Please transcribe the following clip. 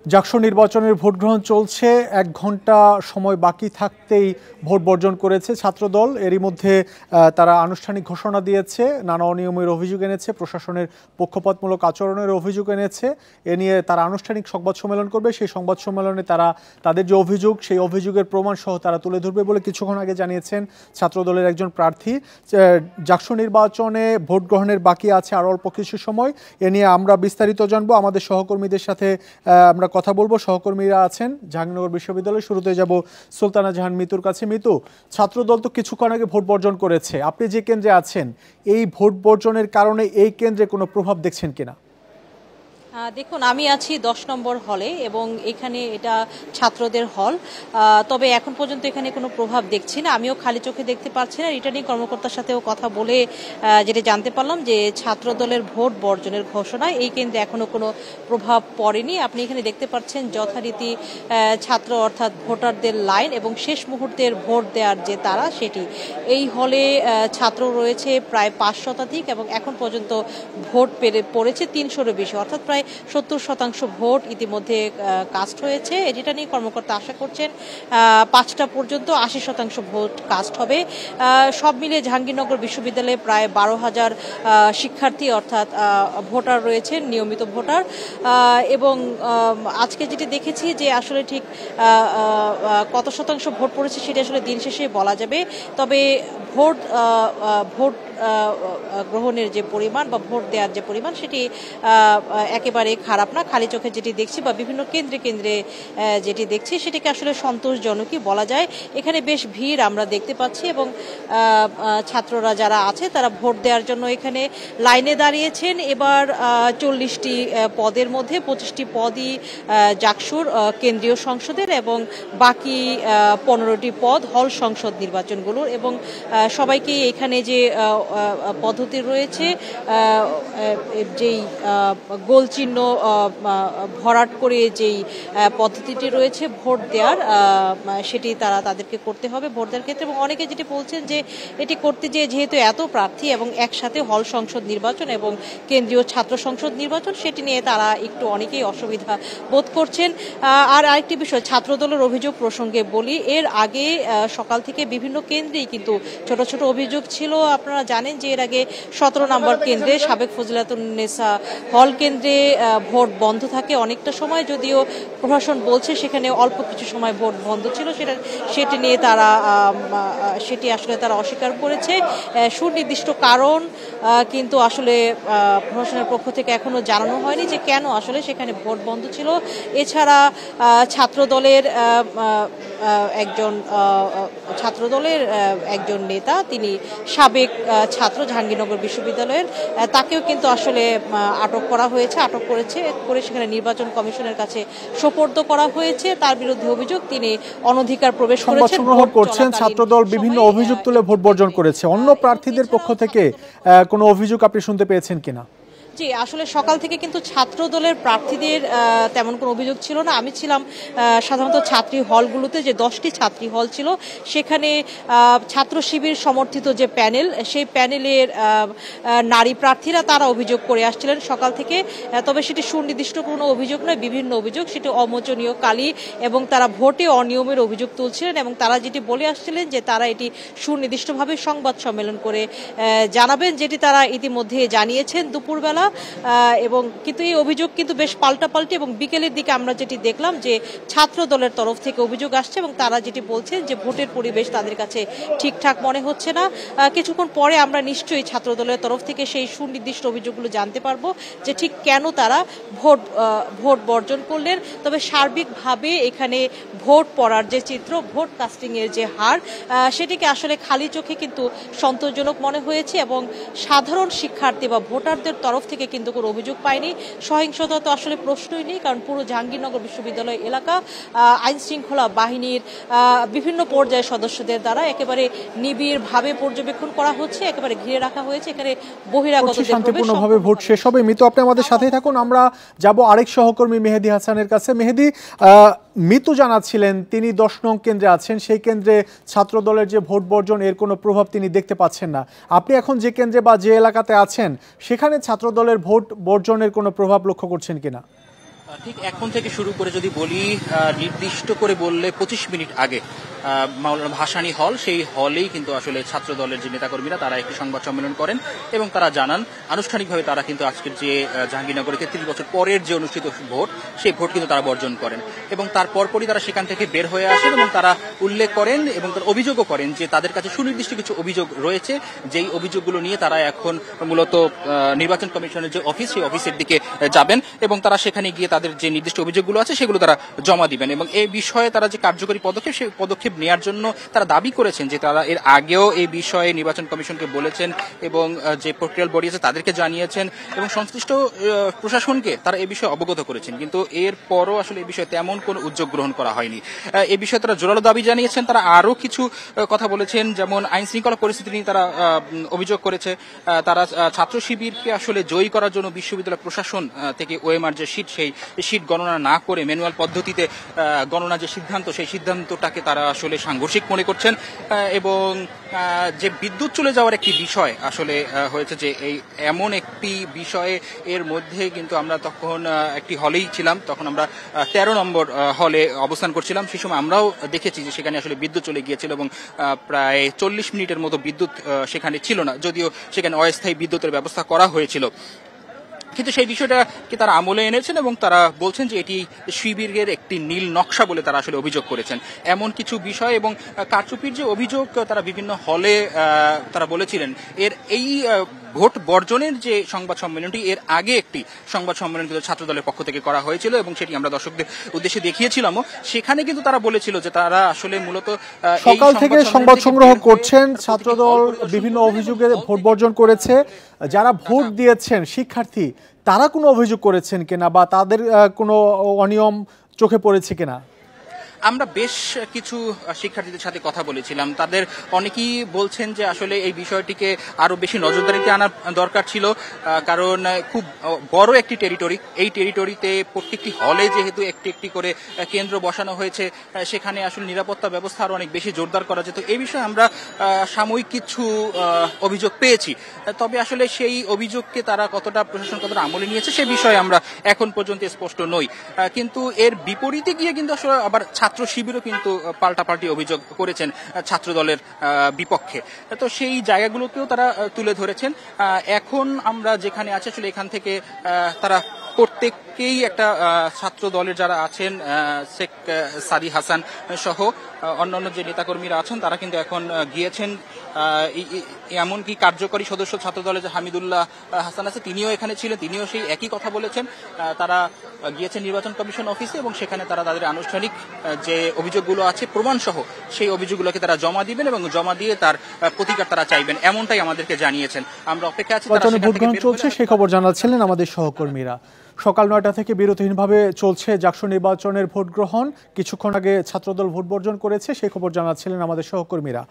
জাকসু নির্বাচনের ভোট গ্রহণ চলছে। ১ ঘন্টা সময় বাকি থাকতেই ভোট বর্জন করেছে ছাত্রদল। এরই মধ্যে তারা আনুষ্ঠানিক ঘোষণা দিয়েছে, নানা অনিয়মের অভিযোগ এনেছে, প্রশাসনের পক্ষপাতমূলক আচরণের অভিযোগ এনেছে। এ নিয়ে তারা আনুষ্ঠানিক সংবাদ সম্মেলন করবে। সেই সংবাদ সম্মেলনে তারা তাদের যে অভিযোগ, সেই অভিযোগের প্রমাণ সহ তারা তুলে ধরবে বলে কিছুক্ষণ আগে জানিয়েছেন ছাত্রদলের একজন প্রার্থী। জাকসু নির্বাচনে ভোট গ্রহণের বাকি আছে আর অল্প কিছু সময়। এ নিয়ে আমরা বিস্তারিত জানবো, আমাদের সহকর্মীদের সাথে আমরা কথা বলবো। সহকর্মীরা আছেন জাহাঙ্গীরনগর বিশ্ববিদ্যালয়ে। শুরুতে যাব সুলতানা জাহান মিতুর কাছে। মিতু, ছাত্রদল তো কিছুক্ষণ আগে ভোট বর্জন করেছে, আপনি যে কেন্দ্রে আছেন এই ভোট বর্জনের কারণে এই কেন্দ্রে কোনো প্রভাব দেখছেন কিনা? দেখুন, আমি আছি 10 নম্বর হলে এবং এখানে এটা ছাত্রদের হল। তবে এখন পর্যন্ত এখানে কোনো প্রভাব দেখছি না, আমিও খালি চোখে দেখতে পাচ্ছি না। রিটার্নিং কর্মকর্তার সাথেও কথা বলে যেটা জানতে পারলাম যে ছাত্রদলের ভোট বর্জনের ঘোষণায় এই কেন্দ্রে এখনো কোনো প্রভাব পড়েনি। আপনি এখানে দেখতে পাচ্ছেন যথারীতি ছাত্র অর্থাৎ ভোটারদের লাইন এবং শেষ মুহূর্তের ভোট দেওয়ার যে তারা, সেটি এই হলে ছাত্র রয়েছে প্রায় 5 শতাধিক এবং এখন পর্যন্ত ভোট পড়েছে 300-এর বেশি, অর্থাৎ প্রায় 70% ভোট ইতিমধ্যে কাস্ট হয়েছে। রিটার্নিং কর্মকর্তা আশা করছেন 5টা পর্যন্ত 80% ভোট কাস্ট হবে। সব মিলিয়ে জাহাঙ্গীরনগর বিশ্ববিদ্যালয়ে প্রায় 12,000 শিক্ষার্থী অর্থাৎ ভোটার রয়েছে, নিয়মিত ভোটার। এবং আজকে যেটি দেখেছি যে আসলে ঠিক কত শতাংশ ভোট পড়েছে সেটা আসলে দিন শেষে বলা যাবে। তবে ভোট গ্রহণের যে পরিমাণ বা ভোট দেওয়ার যে পরিমাণ সেটি একেবারে খারাপ না। খালি চোখে যেটি দেখছি বা বিভিন্ন কেন্দ্রে কেন্দ্রে যেটি দেখছি সেটিকে আসলে সন্তোষজনকই বলা যায়। এখানে বেশ ভিড় আমরা দেখতে পাচ্ছি এবং ছাত্ররা যারা আছে তারা ভোট দেওয়ার জন্য এখানে লাইনে দাঁড়িয়েছেন। এবার 40টি পদের মধ্যে 25টি পদই জাকসুর কেন্দ্রীয় সংসদের এবং বাকি 15টি পদ হল সংসদ নির্বাচনগুলোর। এবং সবাইকে এখানে যে পদ্ধতি রয়েছে, যেই গোল চিহ্ন ভরাট করে যেই পদ্ধতিটি রয়েছে ভোট দেওয়ার, সেটি তাদেরকে করতে হবে ভোট দেওয়ার ক্ষেত্রে। এবং অনেকে যেটি বলছেন যে এটি করতে যেহেতু এত প্রার্থী এবং একসাথে হল সংসদ নির্বাচন এবং কেন্দ্রীয় ছাত্র সংসদ নির্বাচন, সেটি নিয়ে তারা একটু অনেকেই অসুবিধা বোধ করছেন। আর আরেকটি বিষয় ছাত্রদলের অভিযোগ প্রসঙ্গে বলি, এর আগে সকাল থেকে বিভিন্ন কেন্দ্রেই কিন্তু ছোট ছোট অভিযোগ ছিল। আপনারা জানেন যে এর আগে 17 নম্বর কেন্দ্রে সাবেক ফজিলাতুন্নেসা হল কেন্দ্রে ভোট বন্ধ থাকে অনেকটা সময়, যদিও প্রশাসন বলছে সেখানে অল্প কিছু সময় ভোট বন্ধ ছিল। সেটি নিয়ে সেটি আসলে তারা অস্বীকার করেছে। সুনির্দিষ্ট কারণ কিন্তু আসলে প্রশাসনের পক্ষ থেকে এখনো জানানো হয়নি যে কেন আসলে সেখানে ভোট বন্ধ ছিল। এছাড়া ছাত্রদলের একজন নেতা, তিনি সাবেক ছাত্র জাহাঙ্গীরনগর বিশ্ববিদ্যালয়ের, তাকেও কিন্তু আসলে আটক করে সেখানে নির্বাচন কমিশনের কাছে সোপর্দ করা হয়েছে। তার বিরুদ্ধে অভিযোগ তিনি অনধিকার প্রবেশ করছেন। ছাত্রদল বিভিন্ন অভিযোগ তুলে ভোট বর্জন করেছে। অন্য প্রার্থীদের পক্ষ থেকে কোনো অভিযোগ আপনি শুনতে পেয়েছেন কিনা? জি, আসলে সকাল থেকে কিন্তু ছাত্র দলের প্রার্থীদের তেমন কোনো অভিযোগ ছিল না। আমি ছিলাম সাধারণত ছাত্রী হলগুলোতে, যে 10টি ছাত্রী হল ছিল সেখানে ছাত্র শিবির সমর্থিত যে প্যানেল, সেই প্যানেলের নারী প্রার্থীরা তারা অভিযোগ করে আসছিলেন সকাল থেকে। তবে সেটি সুনির্দিষ্ট কোনো অভিযোগ নয়, বিভিন্ন অভিযোগ, সেটি অমোচনীয় কালি এবং তারা ভোটে অনিয়মের অভিযোগ তুলছিলেন এবং তারা যেটি বলে আসছিলেন যে তারা এটি সুনির্দিষ্টভাবে সংবাদ সম্মেলন করে জানাবেন, যেটি তারা ইতিমধ্যে জানিয়েছেন দুপুরবেলা। এবং কিন্তু এই অভিযোগ কিন্তু বেশ পাল্টাপাল্টি এবং বিকেলের দিকে আমরা যেটি দেখলাম যে ছাত্র দলের তরফ থেকে অভিযোগ আসছে এবং তারা যেটি বলছেন যে ভোটের পরিবেশ তাদের কাছে ঠিকঠাক মনে হচ্ছে না। কিছুক্ষণ পরে আমরা নিশ্চয়ই ছাত্র দলের তরফ থেকে সেই সুনির্দিষ্ট অভিযোগগুলো জানতে পারবো যে ঠিক কেন তারা ভোট বর্জন করলেন। তবে সার্বিকভাবে এখানে ভোট পড়ার যে চিত্র, ভোট কাস্টিং এর যে হার, সেটিকে আসলে খালি চোখে কিন্তু সন্তোষজনক মনে হয়েছে এবং সাধারণ শিক্ষার্থী বা ভোটারদের তরফ থেকে কিন্তু কোনো অভিযোগ পায়নি। সহিংসতা তো আসলে প্রশ্নই নেই, কারণ পুরো জাহাঙ্গীরনগর বিশ্ববিদ্যালয় এলাকা আইন শৃঙ্খলা বাহিনীর বিভিন্ন পর্যায়ের সদস্যদের দ্বারা একেবারে নিবিড়ভাবে পর্যবেক্ষণ করা হচ্ছে, একেবারে ঘিরে রাখা হয়েছে। এখানে বহিরাগতদের শান্তিপূর্ণভাবে ভোট শেষ হবে। মিতু, আপনি আমাদের সাথেই থাকুন। আমরা যাব আরেক সহকর্মী মেহেদি হাসানের কাছে। মেহেদি, মিতু জানাচ্ছিলেন তিনি 10 নং কেন্দ্রে আছেন, সেই কেন্দ্রে ছাত্র দলের যে ভোট বর্জন এর কোনো প্রভাব তিনি দেখতে পাচ্ছেন না। আপনি এখন যে কেন্দ্রে বা যে এলাকাতে আছেন সেখানে ছাত্র দলের ভোট বর্জনের কোনো প্রভাব লক্ষ্য করছেন কিনা? ঠিক এখন থেকে শুরু করে যদি বলি, নির্দিষ্ট করে বললে 25 মিনিট আগে মাওলানা ভাসানী হল, সেই হলেই কিন্তু আসলে ছাত্র দলের যে নেতাকর্মীরা তারা একটি সংবাদ সম্মেলন করেন এবং তারা জানান আনুষ্ঠানিকভাবে তারা কিন্তু আজকের যে জাহাঙ্গীরনগরে 33 বছর পরের যে অনুষ্ঠিত ভোট, সেই ভোট কিন্তু তারা বর্জন করেন এবং তার পরপরই তারা সেখান থেকে বের হয়ে আসেন এবং তারা উল্লেখ করেন এবং তারা অভিযোগও করেন যে তাদের কাছে সুনির্দিষ্ট কিছু অভিযোগ রয়েছে, যেই অভিযোগগুলো নিয়ে তারা এখন মূলত নির্বাচন কমিশনের যে অফিস, সেই অফিসের দিকে যাবেন এবং তারা সেখানে গিয়ে তাদের যে নির্দিষ্ট অভিযোগগুলো আছে সেগুলো তারা জমা দিবেন এবং এই বিষয়ে তারা যে কার্যকরী পদক্ষেপ, সেই পদক্ষেপ নেওয়ার জন্য তারা দাবি করেছেন যে তারা এর আগেও এই বিষয়ে নির্বাচন কমিশনকে বলেছেন এবং যে প্রক্রিয়াল বডি আছে তাদেরকে জানিয়েছেন এবং সংশ্লিষ্ট প্রশাসনকে তারা এই বিষয়ে অবগত করেছেন, কিন্তু এর পরও আসলে এই বিষয়ে তেমন কোনো উদ্যোগ গ্রহণ করা হয়নি। এই বিষয়ে তারা জোরালো দাবি জানিয়েছেন। তারা আরও কিছু কথা বলেছেন, যেমন আইন শৃঙ্খলা পরিস্থিতি নিয়ে তারা অভিযোগ করেছে। তারা ছাত্র শিবিরকে আসলে জয়ী করার জন্য বিশ্ববিদ্যালয় প্রশাসন থেকে ওএমআর যে সিট, সেই সিট গণনা না করে ম্যানুয়াল পদ্ধতিতে গণনা যে সিদ্ধান্ত, সেই সিদ্ধান্তটাকে তারা আসলে সাংঘর্ষিক মনে করছেন এবং যে বিদ্যুৎ চলে যাওয়ার একটি বিষয় আসলে হয়েছে, যে এই এমন একটি বিষয়ে এর মধ্যে কিন্তু আমরা তখন একটি হলেই ছিলাম, তখন আমরা 13 নম্বর হলে অবস্থান করছিলাম। সেই সময় আমরাও দেখেছি যে সেখানে আসলে বিদ্যুৎ চলে গিয়েছিল এবং প্রায় 40 মিনিটের মতো বিদ্যুৎ সেখানে ছিল না, যদিও সেখানে অস্থায়ী বিদ্যুতের ব্যবস্থা করা হয়েছিল। কিন্তু সেই বিষয়টাকে তারা আমলে এনেছেন এবং তারা বলছেন যে এটি শিবিরের একটি নীল নকশা বলে তারা আসলে অভিযোগ করেছেন। এমন কিছু বিষয় এবং কারচুপির যে অভিযোগ তারা বিভিন্ন হলে তারা বলেছিলেন, এর এই ভোট বর্জনের যে সংবাদ সম্মেলনটি, এর আগে একটি সংবাদ সম্মেলন কিন্তু ছাত্র দলের পক্ষ থেকে করা হয়েছিল এবং সেটি আমরা দর্শকদের উদ্দেশ্যে দেখিয়েছিলামও। সেখানে কিন্তু তারা বলেছিল যে তারা আসলে মূলত সকাল থেকে সংবাদ সংগ্রহ করছেন, ছাত্রদল বিভিন্ন অভিযোগে ভোট বর্জন করেছে। যারা ভোট দিয়েছেন শিক্ষার্থী, তারা কোনো অভিযোগ করেছেন কিনা বা তাদের কোনো অনিয়ম চোখে পড়েছে কিনা? আমরা বেশ কিছু শিক্ষার্থীদের সাথে কথা বলেছিলাম। তাদের অনেকেই বলছেন যে আসলে এই বিষয়টিকে আরো বেশি নজরদারিতে আনার দরকার ছিল, কারণ খুব বড় একটি টেরিটরি, এই টেরিটরিতে প্রত্যেকটি হলে যেহেতু একটি একটি করে কেন্দ্র বসানো হয়েছে, সেখানে আসলে নিরাপত্তা ব্যবস্থা আরো অনেক বেশি জোরদার করা যেত। এই বিষয়ে আমরা সাময়িক কিছু অভিযোগ পেয়েছি, তবে আসলে সেই অভিযোগকে তারা কতটা প্রশাসন কতটা আমলে নিয়েছে সে বিষয়ে আমরা এখন পর্যন্ত স্পষ্ট নই। কিন্তু এর বিপরীতে গিয়ে কিন্তু আসলে আবার ছাত্র শিবিরও কিন্তু পাল্টাপাল্টি অভিযোগ করেছেন ছাত্র দলের বিপক্ষে, তো সেই জায়গাগুলোকেও তারা তুলে ধরেছেন। এখন আমরা যেখানে আছি আসলে এখান থেকে তারা প্রত্যেককেই একটা ছাত্র দলের যারা আছেন, শেখ সাদি হাসান সহ অন্যান্য যে নেতাকর্মীরা আছেন, তারা কিন্তু এখন গিয়েছেন। এমনকি কার্যকরী সদস্য ছাত্র দলের যে হামিদুল্লাহ হাসান আছে, তিনিও এখানে ছিলেন, তিনিও সেই একই কথা বলেছেন। তারা গিয়েছেন নির্বাচন কমিশন অফিসে এবং সেখানে তারা তাদের আনুষ্ঠানিক যে অভিযোগগুলো আছে প্রমাণ সহ সেই অভিযোগগুলোকে তারা জমা দিবেন এবং জমা দিয়ে তার প্রতিকার তারা চাইবেন, এমনটাই আমাদেরকে জানিয়েছেন। আমরা অপেক্ষা আছি। ভোট গ্রহণ চলছে সেই খবর জানাচ্ছিলেন আমাদের সহকর্মীরা। সকাল 9টা থেকে বিরতিহীনভাবে চলছে জাকসু নির্বাচনের ভোট গ্রহণ। কিছুক্ষণ আগে ছাত্রদল ভোট বর্জন করেছে, সেই খবর জানাচ্ছিলেন আমাদের সহকর্মীরা।